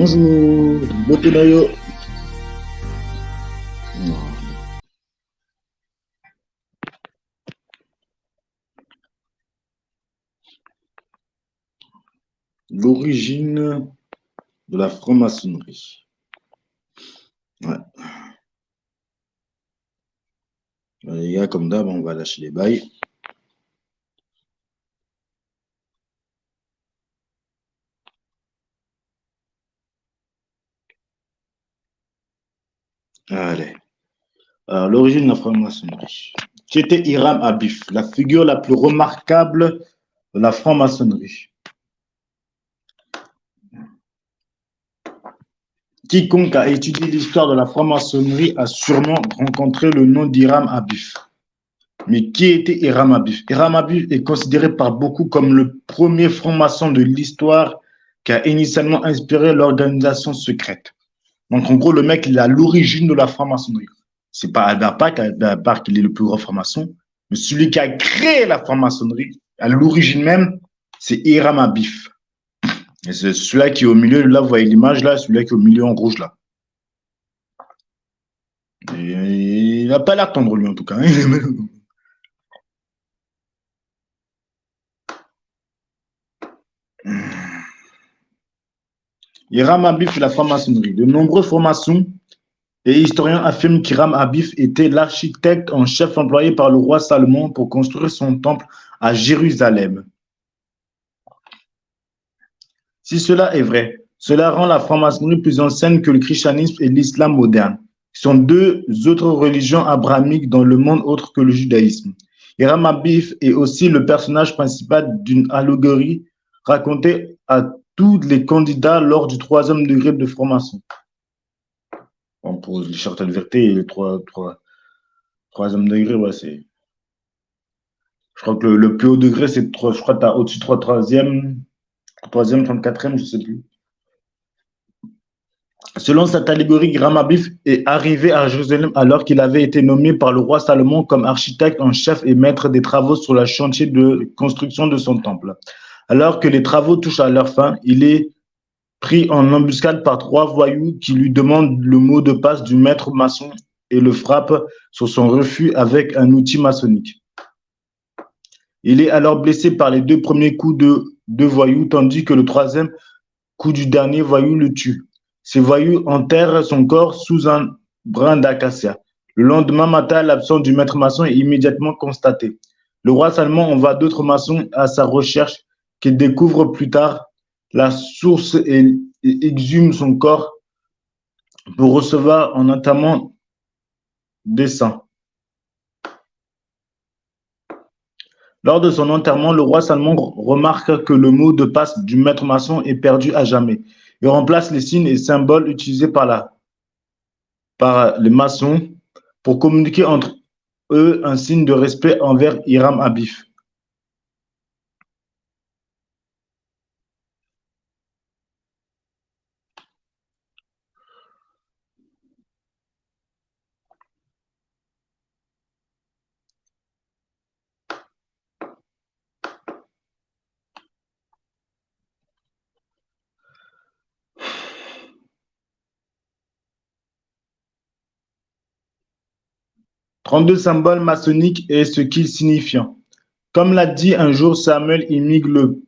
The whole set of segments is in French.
Bonjour, Botenayo. L'origine de la franc-maçonnerie. Ouais. Les gars, comme d'hab, on va lâcher les bails. Allez. Alors, l'origine de la franc-maçonnerie. C'était Hiram Abif, la figure la plus remarquable de la franc-maçonnerie. Quiconque a étudié l'histoire de la franc-maçonnerie a sûrement rencontré le nom d'Hiram Abif. Mais qui était Hiram Abif? Hiram Abif est considéré par beaucoup comme le premier franc-maçon de l'histoire qui a initialement inspiré l'organisation secrète. Donc, en gros, le mec, il a l'origine de la franc-maçonnerie. C'est pas Albert Park qu'il est le plus grand franc-maçon, mais celui qui a créé la franc-maçonnerie, à l'origine même, c'est Hiram Abif. Et c'est celui-là qui est au milieu, là, vous voyez l'image, là, celui-là qui est au milieu en rouge, là. Et il n'a pas l'air tendre, lui, en tout cas. Hiram Abif et la franc-maçonnerie. De nombreux francs-maçons et historiens affirment qu'Hiram Abif était l'architecte en chef employé par le roi Salomon pour construire son temple à Jérusalem. Si cela est vrai, cela rend la franc-maçonnerie plus ancienne que le christianisme et l'islam moderne, qui sont deux autres religions abrahamiques dans le monde autre que le judaïsme. Hiram Abif est aussi le personnage principal d'une allégorie racontée à tous les candidats lors du 3e degré de franc-maçon. Bon, pour les chartes de vérité et le 3e degré, ouais, c'est. Je crois que le plus haut degré, c'est 3, je crois que tu as au-dessus de 3e, 34e, je ne sais plus. Selon cette allégorie, Hiram Abif est arrivé à Jérusalem alors qu'il avait été nommé par le roi Salomon comme architecte en chef et maître des travaux sur le chantier de construction de son temple. Alors que les travaux touchent à leur fin, il est pris en embuscade par 3 voyous qui lui demandent le mot de passe du maître maçon et le frappent sur son refus avec un outil maçonnique. Il est alors blessé par les 2 premiers coups de 2 voyous, tandis que le 3e coup du dernier voyou le tue. Ces voyous enterrent son corps sous un brin d'acacia. Le lendemain matin, l'absence du maître maçon est immédiatement constatée. Le roi Salomon envoie d'autres maçons à sa recherche qu'il découvre plus tard la source et exhume son corps pour recevoir en entamant des saints. Lors de son enterrement, le roi Salomon remarque que le mot de passe du maître maçon est perdu à jamais. Il remplace les signes et symboles utilisés par les maçons pour communiquer entre eux un signe de respect envers Hiram Abif. « 32 symboles maçonniques et ce qu'ils signifient. Comme l'a dit un jour Samuel Imig, le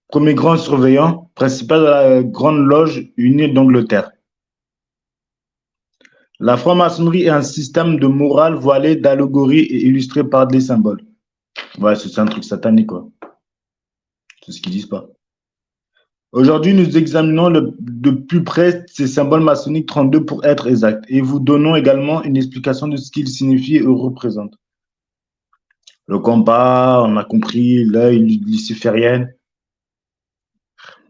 premier grand surveillant principal de la Grande Loge unie d'Angleterre. La franc-maçonnerie est un système de morale voilé d'allégories et illustré par des symboles. Ouais, c'est un truc satanique, quoi. C'est ce qu'ils disent pas. Aujourd'hui, nous examinons de plus près ces symboles maçonniques 32 pour être exact et vous donnons également une explication de ce qu'ils signifient et représentent. Le compas, on a compris, l'œil luciférien,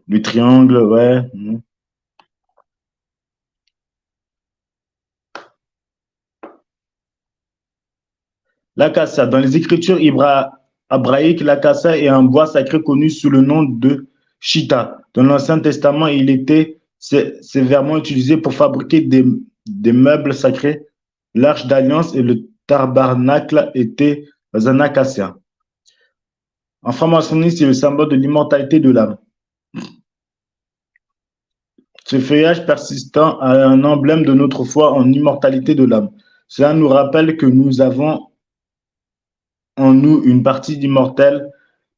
le triangle, ouais. L'acacia. Dans les écritures hébraïques, l'acacia est un bois sacré connu sous le nom de chita. Dans l'Ancien Testament, il était sévèrement utilisé pour fabriquer des meubles sacrés. L'Arche d'Alliance et le tabernacle étaient un acacia. En franc-maçonnerie, c'est le symbole de l'immortalité de l'âme. Ce feuillage persistant est un emblème de notre foi en immortalité de l'âme. Cela nous rappelle que nous avons en nous une partie d'immortel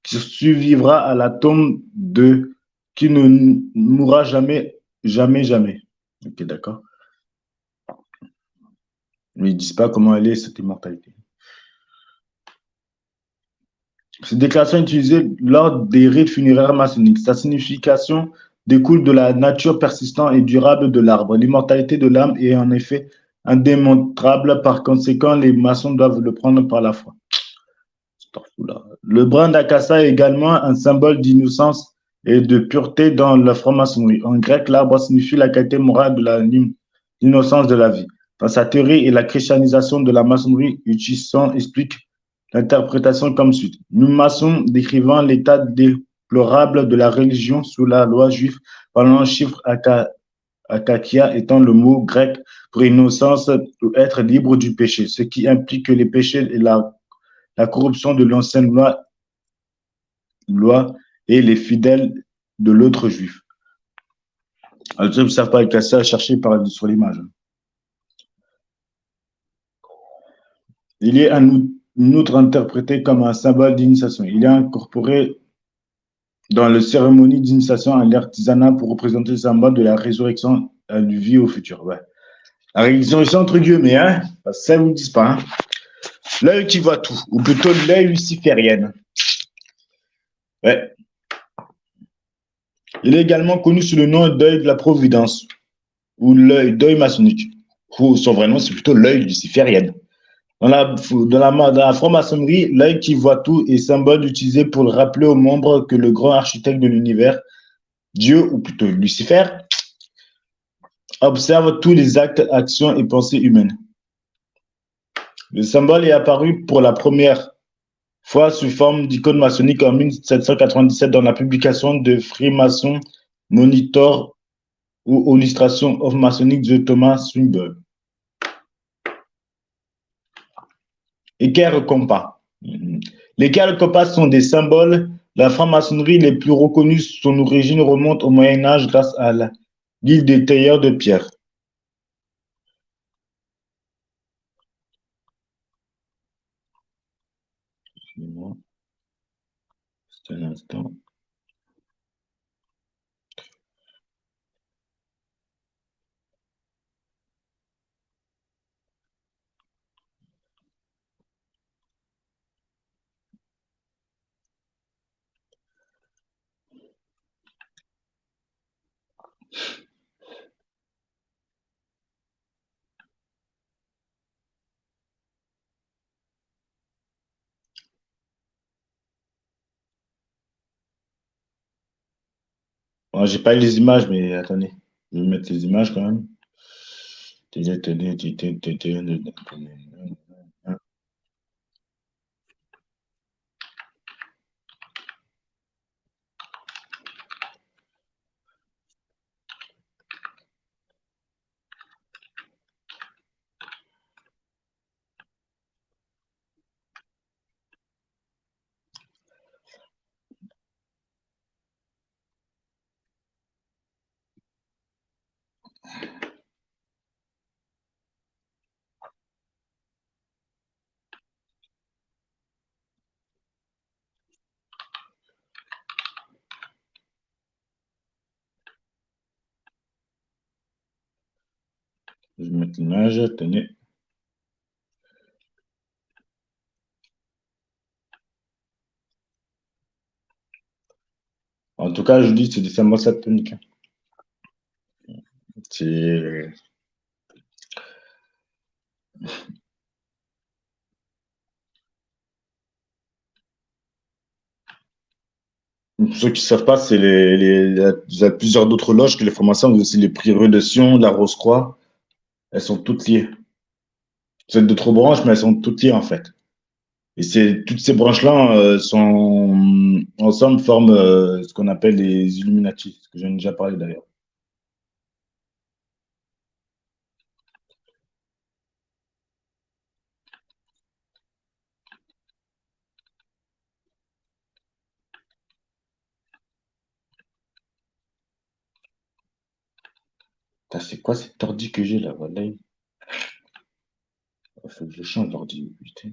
qui survivra à la tombe de qui ne mourra jamais, jamais, jamais. Ok, d'accord. Mais ils disent pas comment elle est, cette immortalité. Cette déclaration est utilisée lors des rites funéraires maçonniques. Sa signification découle de la nature persistante et durable de l'arbre. L'immortalité de l'âme est en effet indémontrable. Par conséquent, les maçons doivent le prendre par la foi. Le brin d'acassa est également un symbole d'innocence et de pureté dans la franc-maçonnerie. En grec, l'arbre signifie la qualité morale de l'innocence de la vie. Dans sa théorie et la christianisation de la maçonnerie, Hutchison explique l'interprétation comme suit. Nous, maçons, décrivant l'état déplorable de la religion sous la loi juive, parlant un chiffre akakia étant le mot grec pour innocence ou être libre du péché, ce qui implique que les péchés et la corruption de l'ancienne loi et les fidèles de l'autre juif. Alors, ne savent pas casser à chercher sur l'image. Il est un outre interprété comme un symbole d'initiation. Il est incorporé dans les cérémonies d'initiation à l'artisanat pour représenter le symbole de la résurrection du vie au futur. Ouais. La résurrection entre guillemets, hein, ça ne vous dit pas. Hein. L'œil qui voit tout, ou plutôt l'œil luciférienne. Ouais. Il est également connu sous le nom d'œil de la providence, ou l'œil d'œil maçonnique. Ou son vrai nom, c'est plutôt l'œil luciférienne. Dans la franc-maçonnerie, l'œil qui voit tout est symbole utilisé pour le rappeler aux membres que le grand architecte de l'univers, Dieu, ou plutôt Lucifer, observe tous les actes, actions et pensées humaines. Le symbole est apparu pour la première fois sous forme d'icône maçonnique en 1797 dans la publication de Freemason Monitor ou Illustration of Masonic de Thomas Swinburne. Équerre et compas. L'équerre et compas sont des symboles de la franc-maçonnerie les plus reconnus. Son origine remonte au Moyen-Âge grâce à l'île des tailleurs de pierre. C'est un instant. Bon, j'ai pas eu les images, mais attendez. Je vais mettre les images quand même. Je vais mettre l'image, tenez. En tout cas, je dis c'est des symboles sataniques. C'est Pour ceux qui ne savent pas, il y a plusieurs d'autres loges que les formations, mais aussi les prieurés de Sion, la Rose-Croix. Elles sont toutes liées. C'est d'autres branches, mais elles sont toutes liées en fait. Et toutes ces branches-là sont ensemble forment ce qu'on appelle les Illuminati, ce que j'en ai déjà parlé d'ailleurs. C'est quoi cet ordi que j'ai là? Voilà. Il faut que je change d'ordi. Putain.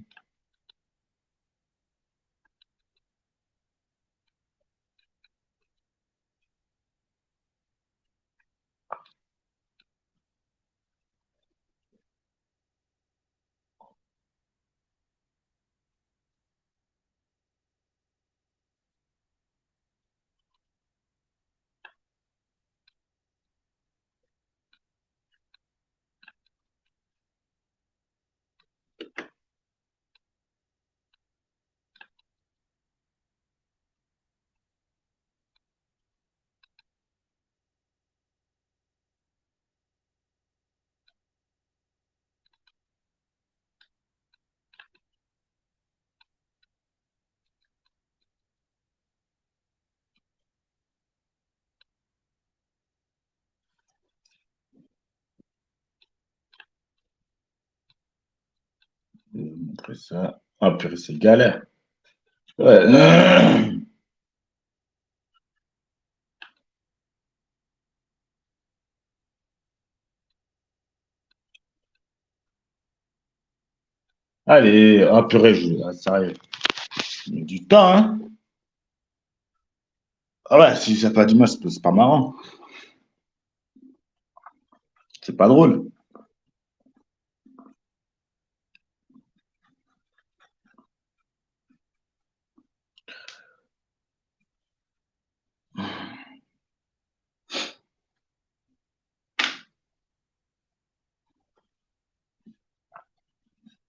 Je vais vous montrer ça. Ah, purée, c'est galère. Ouais. Allez, ah, purée, ça arrive. Il y a du temps, hein. Ah ouais, si ça pas du mal, c'est pas marrant. C'est pas drôle.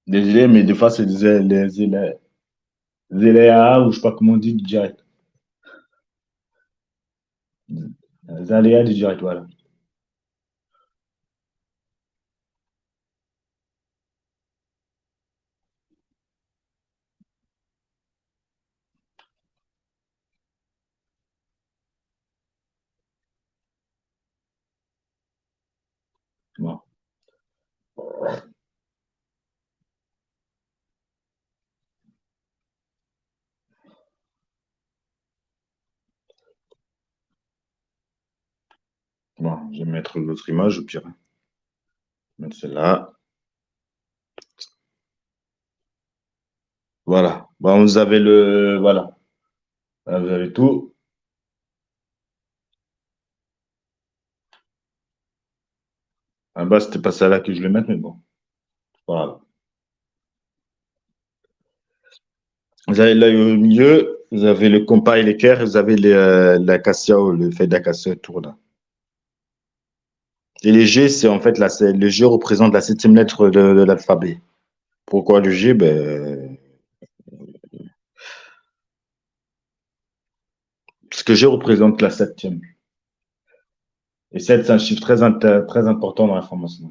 Désolé, mais des fois, c'est les aléas, ou je sais pas comment on dit, du direct. Les aléas du direct, voilà. Bon, bon, je vais mettre l'autre image au pire. Je vais mettre celle-là. Voilà. Bon, vous avez le. Voilà. Là, vous avez tout. À la base, c'était pas celle-là que je voulais mettre, mais bon. Voilà. Vous avez l'œil au milieu, vous avez le compas et l'équerre, vous avez l'acacia ou le fait d'acacia autour là. Et les G, c'est en fait le G représente la septième lettre de l'alphabet. Pourquoi le G? Ben, parce que G représente la septième. Et 7, c'est un chiffre très important dans l'information.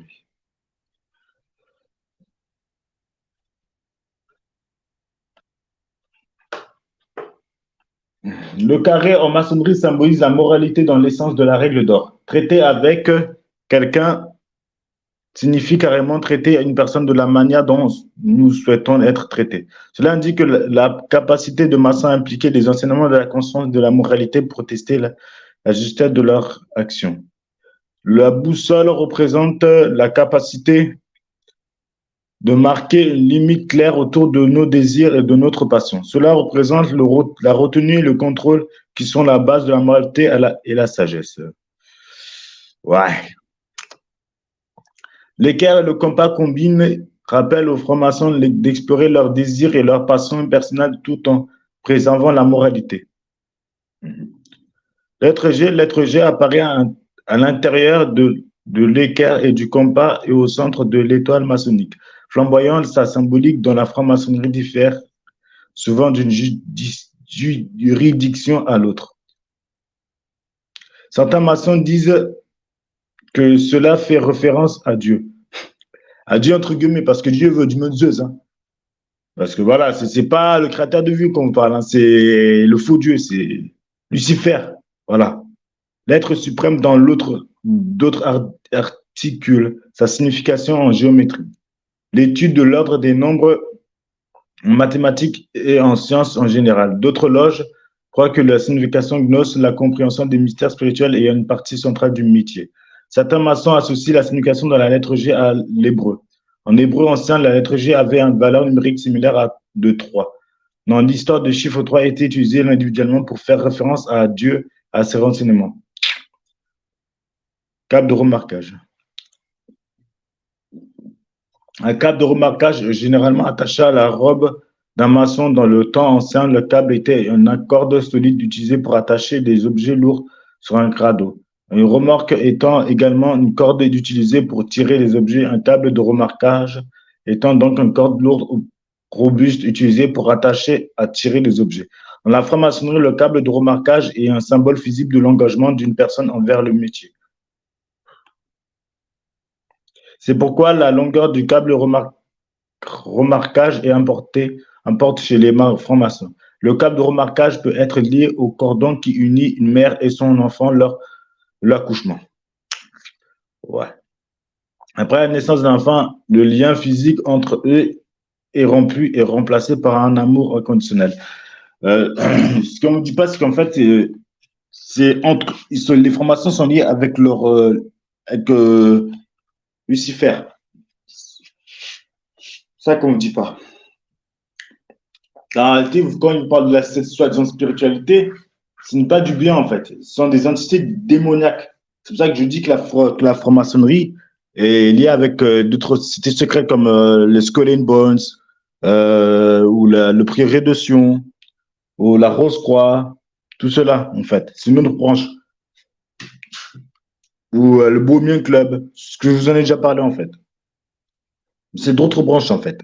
Le carré en maçonnerie symbolise la moralité dans l'essence de la règle d'or. Traiter avec quelqu'un signifie carrément traiter une personne de la manière dont nous souhaitons être traités. Cela indique que la capacité de maçon à impliquer des enseignements de la conscience de la moralité pour tester la justesse de leur action. La boussole représente la capacité de marquer une limite claire autour de nos désirs et de notre passion. Cela représente la retenue et le contrôle qui sont la base de la moralité et la sagesse. Ouais. L'équerre et le compas combinent rappellent aux francs-maçons d'explorer leurs désirs et leurs passions personnelles tout en préservant la moralité. Lettre G apparaît à l'intérieur de l'équerre et du compas et au centre de l'étoile maçonnique. Flamboyant, sa symbolique dans la franc-maçonnerie diffère souvent d'une juridiction à l'autre. Certains maçons disent que cela fait référence à Dieu. À Dieu, entre guillemets, parce que Dieu veut du Zeus. Hein. Parce que voilà, c'est pas le créateur de vie qu'on parle, hein, c'est le faux Dieu, c'est Lucifer. Voilà. L'être suprême dans d'autres articules sa signification en géométrie. L'étude de l'ordre des nombres en mathématiques et en sciences en général. D'autres loges croient que la signification gnose la compréhension des mystères spirituels et une partie centrale du métier. Certains maçons associent la signification de la lettre G à l'hébreu. En hébreu ancien, la lettre G avait une valeur numérique similaire à de 3. Dans l'histoire, le chiffre 3 a été utilisé individuellement pour faire référence à Dieu, à ses renseignements. Câble de remarquage. Un câble de remarquage généralement attaché à la robe d'un maçon dans le temps ancien, le câble était une corde solide utilisée pour attacher des objets lourds sur un radeau. Une remorque étant également une corde utilisée pour tirer les objets, un câble de remarquage étant donc une corde lourde ou robuste utilisée pour attacher à tirer les objets. Dans la franc-maçonnerie, le câble de remarquage est un symbole visible de l'engagement d'une personne envers le métier. C'est pourquoi la longueur du câble remarquage est importe chez les francs-maçons. Le câble de remarquage peut être lié au cordon qui unit une mère et son enfant lors de l'accouchement. Ouais. Après la naissance d'un enfant, le lien physique entre eux est rompu et remplacé par un amour inconditionnel. Ce qu'on ne dit pas, c'est qu'en fait, les francs-maçons sont liés avec Lucifer. Ça qu'on ne dit pas. En réalité, quand il parle de la soi-disant spiritualité, ce n'est pas du bien en fait. Ce sont des entités démoniaques. C'est pour ça que je dis que la franc-maçonnerie est liée avec d'autres sociétés secrètes comme le Skull and Bones, ou le Prieuré de Sion, ou la Rose-Croix, tout cela en fait. C'est une autre branche. Ou le Bohemian Club, ce que je vous en ai déjà parlé en fait. C'est d'autres branches en fait.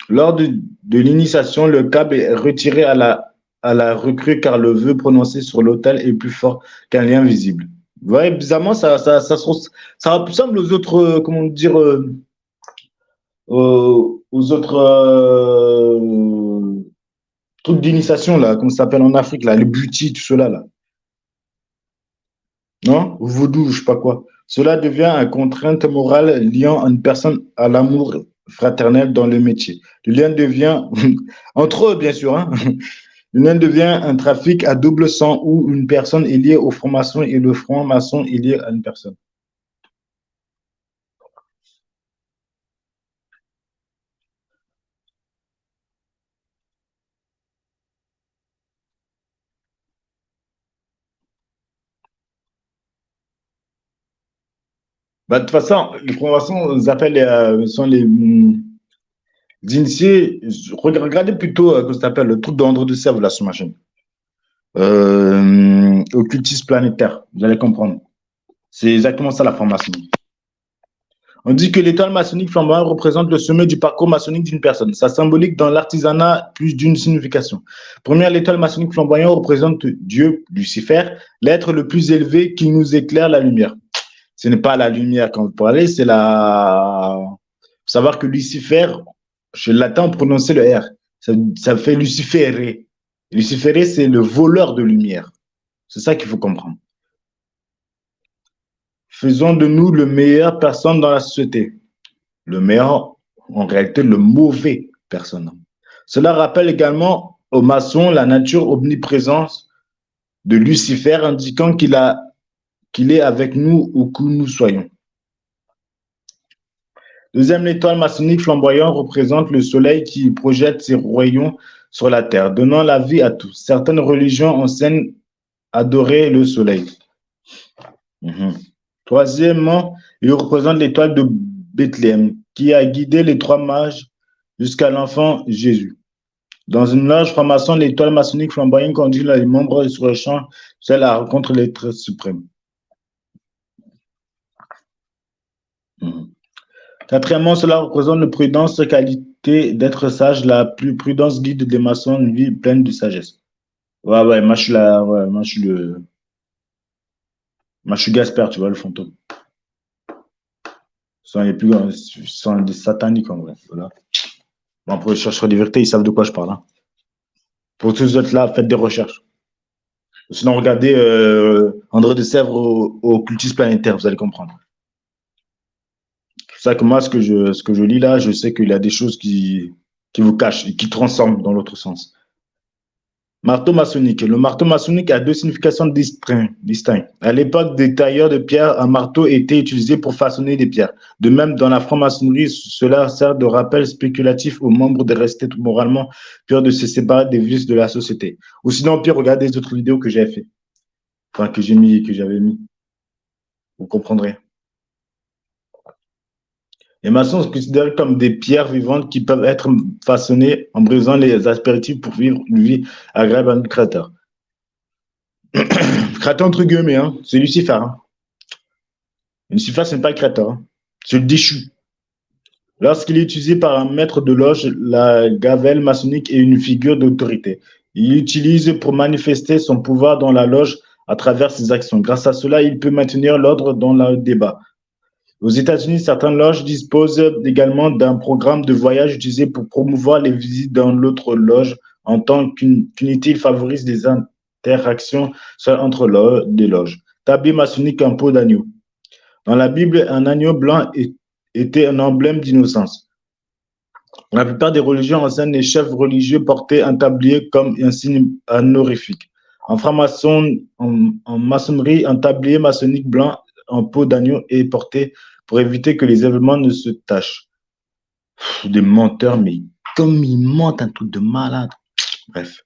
Lors de l'initiation, le câble est retiré à la recrue car le vœu prononcé sur l'autel est plus fort qu'un lien visible. Vous voyez, bizarrement, ça ressemble aux autres, comment dire, aux autres trucs d'initiation, là, comme ça s'appelle en Afrique, là, les butis, tout cela, là. Non? Vaudou, je sais pas quoi. Cela devient une contrainte morale liant une personne à l'amour fraternel dans le métier. Le lien devient, entre eux, bien sûr, hein, le lien devient un trafic à double sang où une personne est liée au franc-maçon et le franc-maçon est lié à une personne. Bah, de toute façon, les francs-maçons sont les initiés. Regardez plutôt, comment ça s'appelle, le truc d'André de Sèvres, là, sur ma chaîne. Occultisme planétaire, vous allez comprendre. C'est exactement ça la formation. On dit que l'étoile maçonnique flamboyante représente le sommet du parcours maçonnique d'une personne. Sa symbolique dans l'artisanat plus d'une signification. Première, l'étoile maçonnique flamboyante représente Dieu, Lucifer, l'être le plus élevé qui nous éclaire la lumière. Ce n'est pas la lumière quand vous parlez, c'est la. Faut savoir que Lucifer, chez le latin, on prononçait le R. Ça fait Lucifere. Lucifere, c'est le voleur de lumière. C'est ça qu'il faut comprendre. Faisons de nous le meilleur personne dans la société. Le meilleur, en réalité, le mauvais personne. Cela rappelle également aux maçons la nature omniprésence de Lucifer, indiquant qu'il est avec nous où que nous soyons. Deuxième, l'étoile maçonnique flamboyante représente le soleil qui projette ses rayons sur la terre, donnant la vie à tous. Certaines religions enseignent adorer le soleil. Troisièmement, il représente l'étoile de Bethléem, qui a guidé les trois mages jusqu'à l'enfant Jésus. Dans une loge franc-maçon, l'étoile maçonnique flamboyante conduit les membres sur le champ, celle à rencontre l'être suprême. Quatrièmement, cela représente la prudence, qualité d'être sage, la plus prudence guide des maçons, une vie pleine de sagesse. Ouais, moi je suis là, ouais, moi je suis Gasper, tu vois, le fantôme. Ce sont les plus grands, ce sont des sataniques en vrai. Voilà. Bon, pour les chercheurs de vérité, ils savent de quoi je parle. Hein. Pour tous les autres là, faites des recherches. Sinon, regardez André de Sèvres au cultisme planétaire, vous allez comprendre. C'est pour ça que moi, ce que je lis là, je sais qu'il y a des choses qui vous cachent et qui transforment dans l'autre sens. Marteau maçonnique. Le marteau maçonnique a deux significations distinctes. À l'époque des tailleurs de pierre, un marteau était utilisé pour façonner des pierres. De même, dans la franc-maçonnerie, cela sert de rappel spéculatif aux membres de rester moralement purs, de se séparer des vices de la société. Ou sinon, pire, regardez les autres vidéos que j'ai fait, enfin que j'avais mis. Vous comprendrez. Les maçons sont considérés comme des pierres vivantes qui peuvent être façonnées en brisant les aspéritifs pour vivre une vie agréable à notre créateur. Créateur entre guillemets, hein, c'est Lucifer. Hein. Lucifer, ce n'est pas le créateur, hein. C'est le déchu. Lorsqu'il est utilisé par un maître de loge, la gavelle maçonnique est une figure d'autorité. Il l'utilise pour manifester son pouvoir dans la loge à travers ses actions. Grâce à cela, il peut maintenir l'ordre dans le débat. Aux États-Unis, certaines loges disposent également d'un programme de voyage utilisé pour promouvoir les visites dans l'autre loge. En tant qu'unité, il favorise les interactions entre des loges. Tablier maçonnique en peau d'agneau. Dans la Bible, un agneau blanc était un emblème d'innocence. La plupart des religions enseignent les chefs religieux portaient un tablier comme un signe honorifique. En franc-maçon, en maçonnerie, un tablier maçonnique blanc en peau d'agneau est porté pour éviter que les événements ne se tachent. Des menteurs, mais comme ils mentent, un truc de malade. Bref.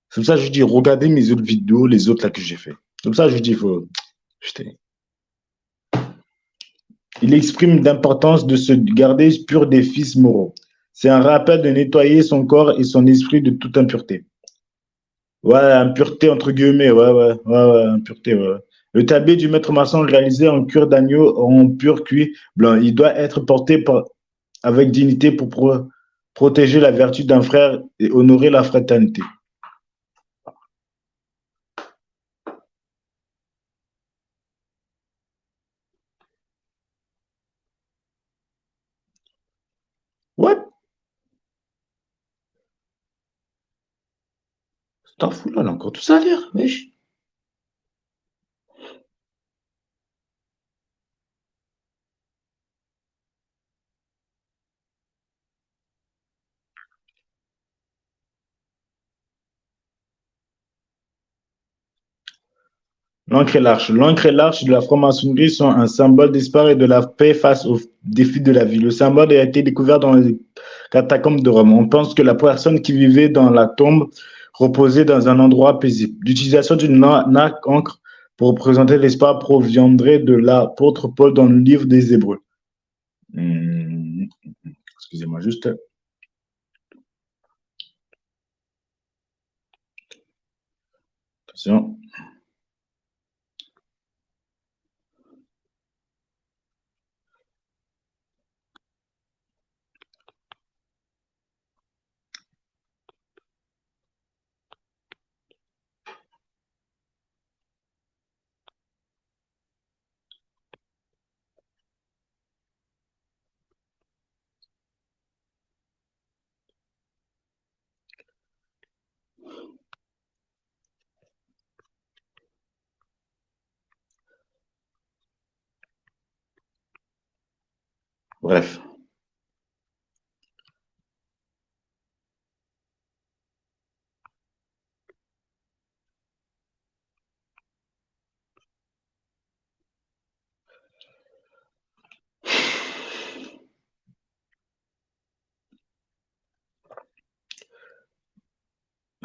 C'est pour ça que je dis, regardez mes autres vidéos, les autres là que j'ai fait. C'est pour ça que je dis, il faut. Putain. Il exprime l'importance de se garder pur des fils moraux. C'est un rappel de nettoyer son corps et son esprit de toute impureté. Ouais, impureté entre guillemets, ouais, impureté, ouais. Le tablier du maître maçon réalisé en cuir d'agneau en pur cuir blanc, il doit être porté avec dignité pour protéger la vertu d'un frère et honorer la fraternité. Ouais, t'en fous là, encore tout ça à lire, wesh. L'encre et l'arche. L'encre et l'arche de la franc-maçonnerie sont un symbole d'espoir et de la paix face aux défis de la vie. Le symbole a été découvert dans les catacombes de Rome. On pense que la personne qui vivait dans la tombe reposait dans un endroit paisible. L'utilisation d'une encre pour représenter l'espoir proviendrait de l'apôtre Paul dans le livre des Hébreux. Excusez-moi juste. Attention. Bref.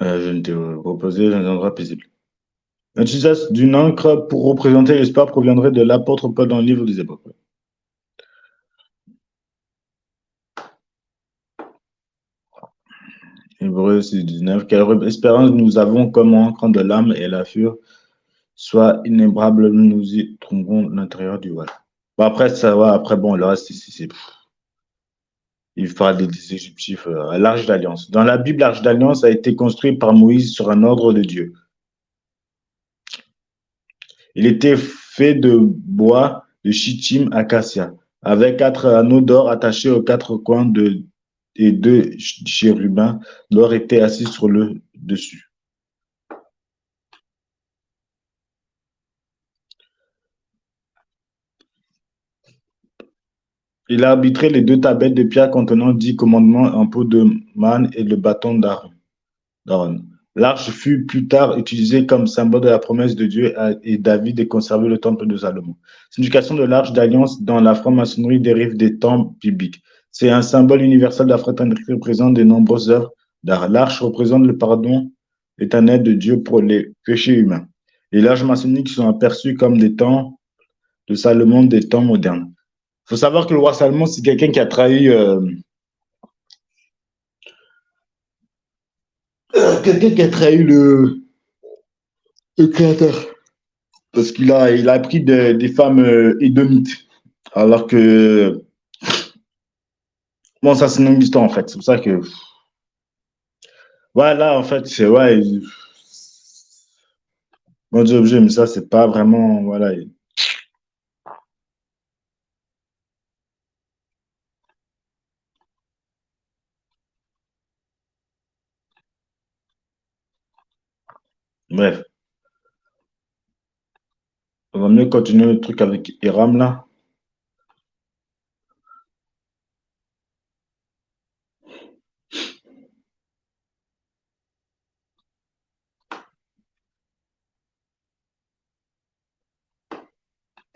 Je ne te reposer dans un endroit paisible. L'utilisation d'une encre pour représenter l'espoir proviendrait de l'apôtre Paul dans le livre des Hébreux. Hébreux 6, 19. Quelle espérance nous avons comme encre de l'âme et la fure soit inébranlable, nous y trouverons l'intérieur du voile. Bon, après, ça va, après, bon, le reste, il parle des Égyptiens, l'Arche d'Alliance. Dans la Bible, l'Arche d'Alliance a été construite par Moïse sur un ordre de Dieu. Il était fait de bois de chittim acacia, avec 4 anneaux d'or attachés aux 4 coins et 2 chérubins d'or étaient assis sur le dessus. Il a arbitré les 2 tablettes de pierre contenant 10 commandements en peau de manne et le bâton d'Aaron. L'arche fut plus tard utilisée comme symbole de la promesse de Dieu et David est conservé le temple de Salomon. Signification de l'arche d'alliance dans la franc-maçonnerie dérive des temps bibliques. C'est un symbole universel de la fraternité présente de nombreuses œuvres d'art. L'arche représente le pardon éternel de Dieu pour les péchés humains. Les l'arches maçonniques sont aperçues comme des temps de Salomon, des temps modernes. Il faut savoir que le roi Salomon, c'est quelqu'un qui a trahi, le créateur. Parce il a pris des femmes édomites. Alors que, bon, ça, c'est une longue histoire, en fait. C'est pour ça que, ouais, là, en fait, c'est, ouais, bon Dieu, objet, mais ça, c'est pas vraiment, voilà. Bref, on va mieux continuer le truc avec Hiram, là.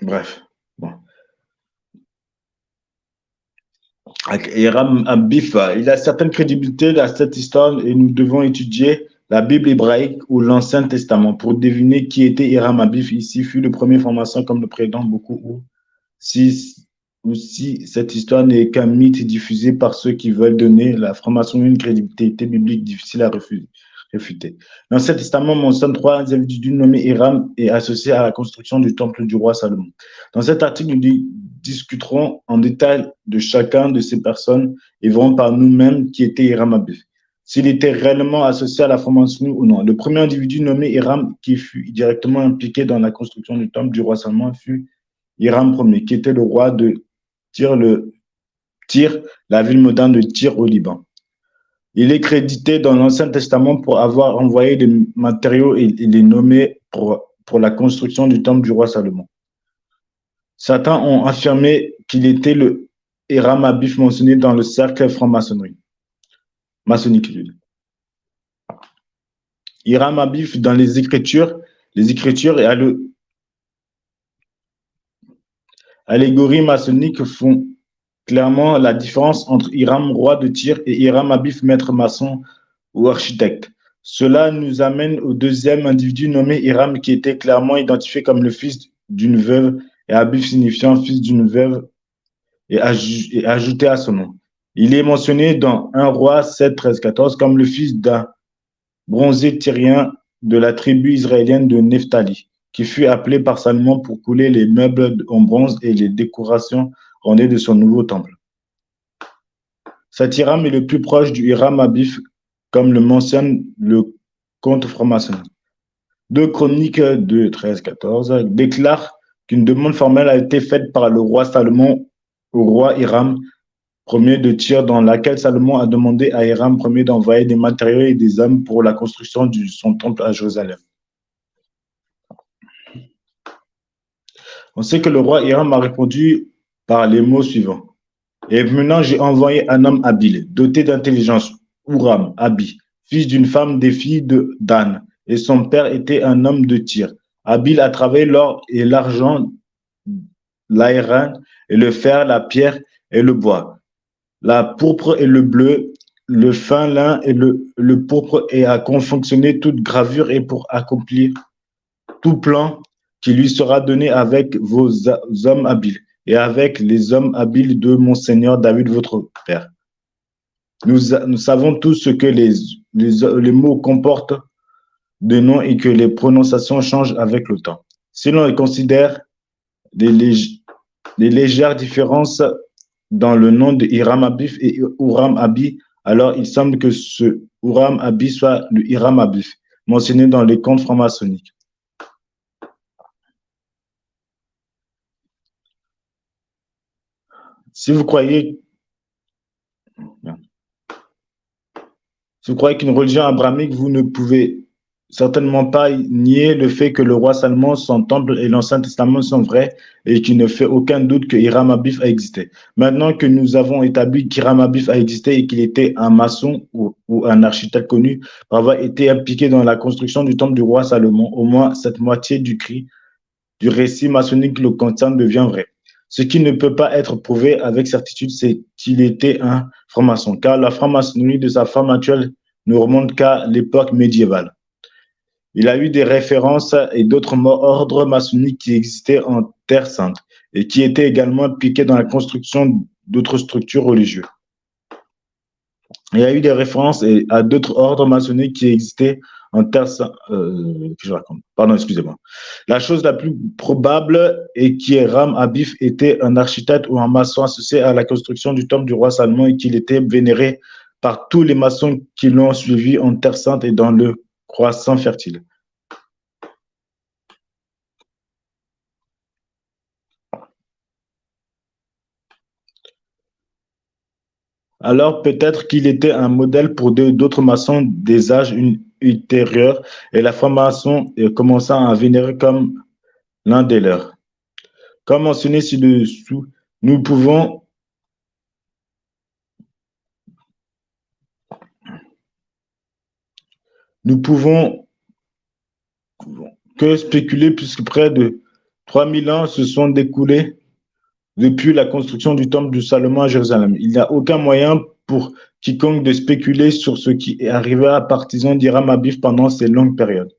Bref, bon. Avec Hiram Abif, il a certaine crédibilité dans cette histoire et nous devons étudier la Bible hébraïque ou l'Ancien Testament pour deviner qui était Hiram Abif. Ici fut le premier formation comme le prétendent beaucoup si, ou si cette histoire n'est qu'un mythe diffusé par ceux qui veulent donner la franc-maçonnerie une crédibilité biblique difficile à réfuter. Dans cet testament mentionne trois individus nommés Hiram et associés à la construction du temple du roi Salomon. Dans cet article, nous discuterons en détail de chacun de ces personnes et verrons par nous-mêmes qui était Hiram Abif, s'il était réellement associé à la franc-maçonnerie ou non. Le premier individu nommé Hiram qui fut directement impliqué dans la construction du temple du roi Salomon fut Hiram Ier, qui était le roi de Tyr, la ville moderne de Tyr au Liban. Il est crédité dans l'Ancien Testament pour avoir envoyé des matériaux et les nommés pour la construction du temple du roi Salomon. Certains ont affirmé qu'il était le Hiram Abif mentionné dans le cercle franc-maçonnique. Hiram Abif dans les Écritures et allégories maçonniques font clairement la différence entre Hiram, roi de Tyr, et Hiram Abif, maître maçon ou architecte. Cela nous amène au deuxième individu nommé Hiram, qui était clairement identifié comme le fils d'une veuve, et Abif signifiant fils d'une veuve, et ajouté à son nom. Il est mentionné dans 1 roi 7, 13, 14 comme le fils d'un bronzé tyrien de la tribu israélienne de Nephtali, qui fut appelé par Salomon pour couler les meubles en bronze et les décorations ornées de son nouveau temple. Cet Hiram est le plus proche du Hiram Abif, comme le mentionne le conte franc-maçon. 2 Chroniques 2, 13, 14 déclare qu'une demande formelle a été faite par le roi Salomon au roi Hiram Ier de Tyr, dans laquelle Salomon a demandé à Hiram Ier d'envoyer des matériaux et des hommes pour la construction de son temple à Jérusalem. On sait que le roi Hiram a répondu par les mots suivants. Et maintenant, j'ai envoyé un homme habile, doté d'intelligence, Huram, Abi, fils d'une femme des filles de Dan, et son père était un homme de Tyr. Habile a travaillé l'or et l'argent, l'airain et le fer, la pierre et le bois, la pourpre et le bleu, le fin lin et le pourpre, et a confectionné toute gravure et pour accomplir tout plan qui lui sera donné avec vos hommes habiles et avec les hommes habiles de mon Seigneur David, votre père. Nous savons tous ce que les mots comportent de noms et que les prononciations changent avec le temps. Si l'on considère des légères différences dans le nom de Hiram Abif et Huram Abi, alors il semble que ce Huram Abi soit le Hiram Abif, mentionné dans les contes franc-maçonniques. Si vous croyez qu'une religion abrahamique, vous ne pouvez certainement pas nier le fait que le roi Salomon, son temple et l'Ancien Testament sont vrais et qu'il ne fait aucun doute que Hiram Abif a existé. Maintenant que nous avons établi qu'Hiram Abif a existé et qu'il était un maçon ou un architecte connu pour avoir été impliqué dans la construction du temple du roi Salomon, au moins cette moitié du récit maçonnique le concerne devient vrai. Ce qui ne peut pas être prouvé avec certitude, c'est qu'il était un franc-maçon, car la franc-maçonnerie de sa forme actuelle ne remonte qu'à l'époque médiévale. Il a eu des références et d'autres ordres maçonniques qui existaient en Terre Sainte et qui étaient également impliqués dans la construction d'autres structures religieuses. Il y a eu des références à d'autres ordres maçonniques qui existaient en Terre Sainte. Pardon, excusez-moi. La chose la plus probable est qu'Hiram Abif était un architecte ou un maçon associé à la construction du temple du roi Salomon et qu'il était vénéré par tous les maçons qui l'ont suivi en Terre Sainte et dans le croissant fertile. Alors peut-être qu'il était un modèle pour d'autres maçons des âges ultérieurs et la franc-maçon commença à vénérer comme l'un des leurs. Comme mentionné ci-dessous, nous pouvons que spéculer puisque près de 3000 ans se sont découlés depuis la construction du temple de Salomon à Jérusalem. Il n'y a aucun moyen pour quiconque de spéculer sur ce qui est arrivé à partisans d'Hiram Abif pendant ces longues périodes.